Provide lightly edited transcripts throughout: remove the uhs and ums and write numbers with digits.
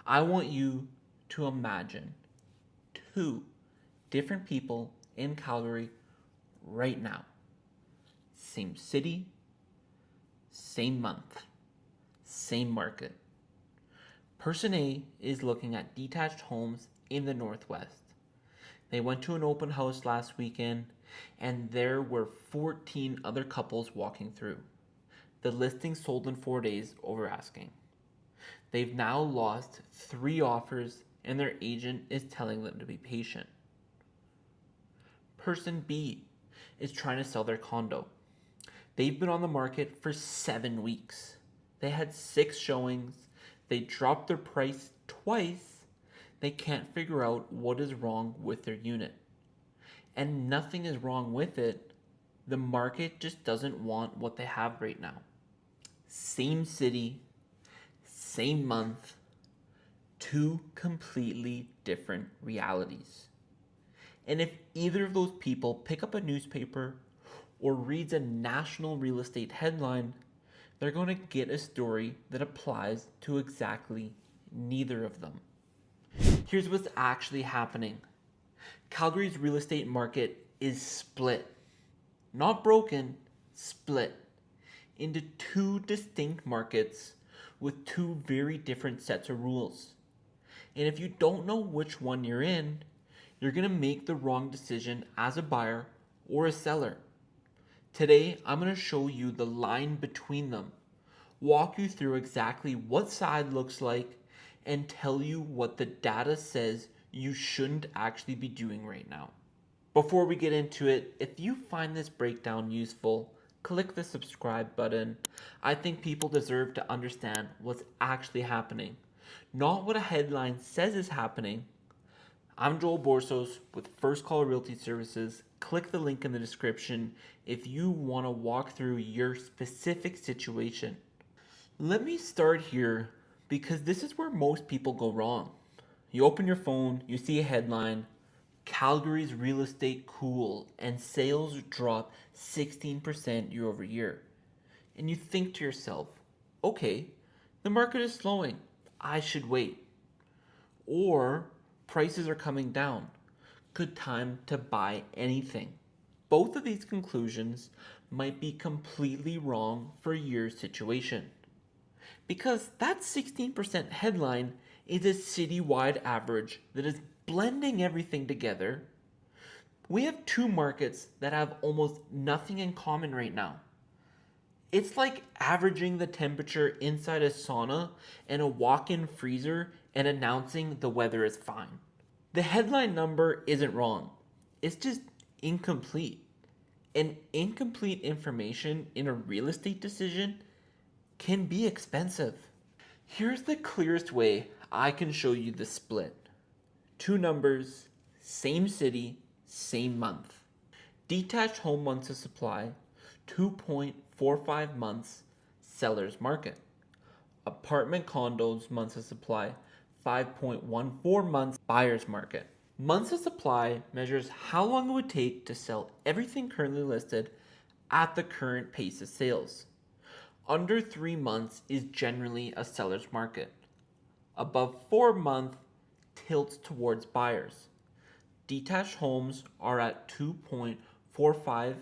I want you to imagine two different people in Calgary right now. Same city, same month, same market. Person A is looking at detached homes in the Northwest. They went to an open house last weekend and there were 14 other couples walking through. The listing sold in 4 days over asking. They've now lost 3 offers and their agent is telling them to be patient. Person B is trying to sell their condo. They've been on the market for 7 weeks. They had 6 showings. They dropped their price twice. They can't figure out what is wrong with their unit. And nothing is wrong with it. The market just doesn't want what they have right now. Same city, same month, 2 completely different realities. And if either of those people pick up a newspaper or reads a national real estate headline, they're going to get a story that applies to exactly neither of them. Here's what's actually happening. Calgary's real estate market is split. Not broken, split into 2 distinct markets with 2 very different sets of rules. And if you don't know which one you're in, you're going to make the wrong decision as a buyer or a seller. Today, I'm going to show you the line between them, walk you through exactly what side looks like, and tell you what the data says you shouldn't actually be doing right now. Before we get into it, if you find this breakdown useful, click the subscribe button. I think people deserve to understand what's actually happening, not what a headline says is happening. I'm Joel Borsos with First Call Realty Services. Click the link in the description if you want to walk through your specific situation. Let me start here because this is where most people go wrong. You open your phone, you see a headline, Calgary's real estate cool and sales drop 16% year over year. And you think to yourself, okay, the market is slowing, I should wait. Or prices are coming down, good time to buy anything. Both of these conclusions might be completely wrong for your situation. Because that 16% headline is a citywide average that is blending everything together. We have 2 markets that have almost nothing in common right now. It's like averaging the temperature inside a sauna and a walk-in freezer and announcing the weather is fine. The headline number isn't wrong. It's just incomplete. And incomplete information in a real estate decision can be expensive. Here's the clearest way I can show you the split. 2 numbers, same city, same month. Detached home months of supply, 2.45 months, seller's market. Apartment condos months of supply, 5.14 months, buyer's market. Months of supply measures how long it would take to sell everything currently listed at the current pace of sales. Under 3 months is generally a seller's market. Above 4 months tilts towards buyers. Detached homes are at 2.45.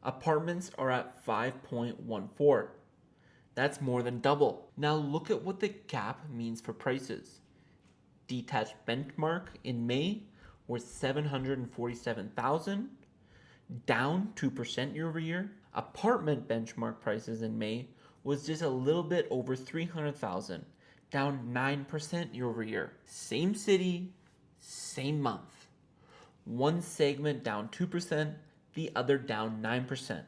Apartments are at 5.14. That's more than double. Now look at what the gap means for prices. Detached benchmark in May was 747,000, down 2% year over year. Apartment benchmark prices in May was just a little bit over 300,000, down 9% year over year. Same city, same month. One segment down 2%, the other down 9%.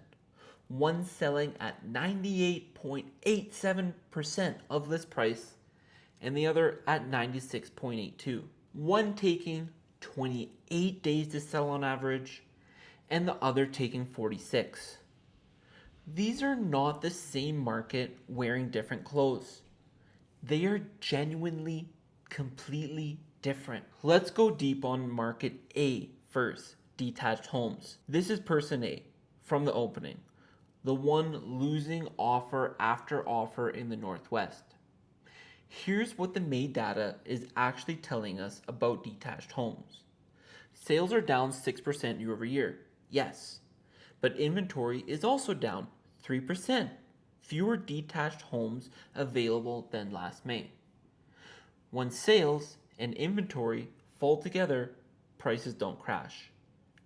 One selling at 98.87% of list price, and the other at 96.82. One taking 28 days to sell on average, and the other taking 46. These are not the same market wearing different clothes. They are genuinely, completely different. Let's go deep on market A first, detached homes. This is person A from the opening, the one losing offer after offer in the Northwest. Here's what the May data is actually telling us about detached homes. Sales are down 6% year over year, yes, but inventory is also down 3%. Fewer detached homes available than last May. When sales and inventory fall together, prices don't crash.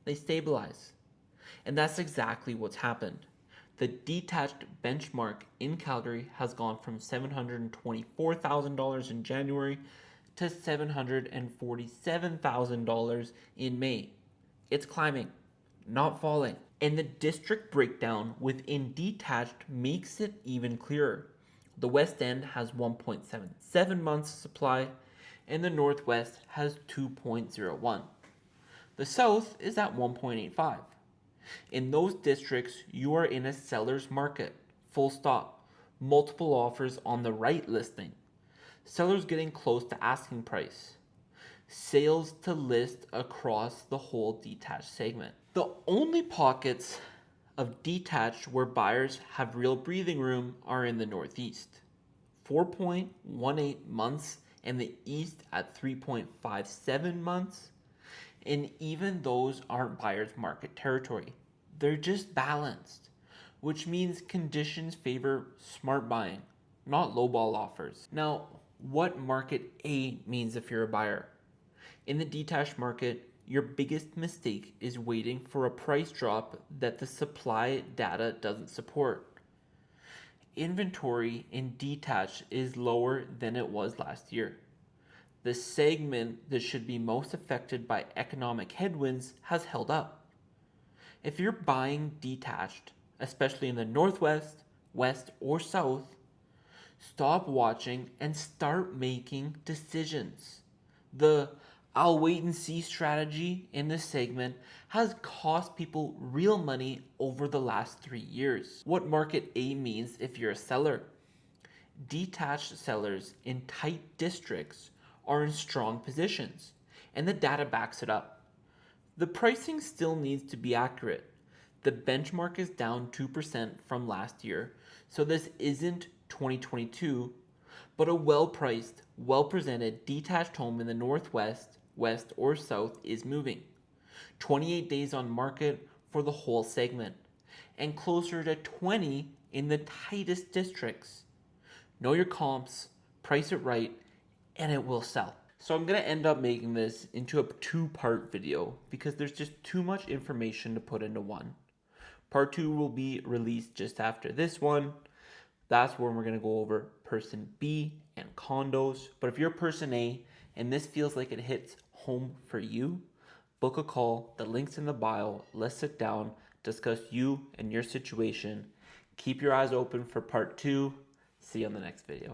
They stabilize. And that's exactly what's happened. The detached benchmark in Calgary has gone from $724,000 in January to $747,000 in May. It's climbing, not falling. And the district breakdown within detached makes it even clearer. The West End has 1.77 months of supply, and the Northwest has 2.01. The South is at 1.85. In those districts, you are in a seller's market, full stop. Multiple offers on the right listing. Sellers getting close to asking price. Sales to list across the whole detached segment. The only pockets of detached where buyers have real breathing room are in the Northeast. 4.18 months, and the East at 3.57 months. And even those aren't buyer's market territory. They're just balanced, which means conditions favor smart buying, not lowball offers. Now, what market A means if you're a buyer? In the detached market, your biggest mistake is waiting for a price drop that the supply data doesn't support. Inventory in detached is lower than it was last year. The segment that should be most affected by economic headwinds has held up. If you're buying detached, especially in the Northwest, West, or South, stop watching and start making decisions. The I'll wait and see strategy in this segment has cost people real money over the last 3 years. What market A means if you're a seller? Detached sellers in tight districts are in strong positions, and the data backs it up. The pricing still needs to be accurate. The benchmark is down 2% from last year, so this isn't 2022, but a well-priced, well-presented detached home in the Northwest, West, or South is moving. 28 days on market for the whole segment, and closer to 20 in the tightest districts. Know your comps, price it right, and it will sell. So I'm going to end up making this into a 2-part video because there's just too much information to put into one. Part 2 will be released just after this one. That's where we're going to go over person B and condos. But if you're person A and this feels like it hits home for you, book a call. The link's in the bio. Let's sit down, discuss you and your situation. Keep your eyes open for part 2. See you on the next video.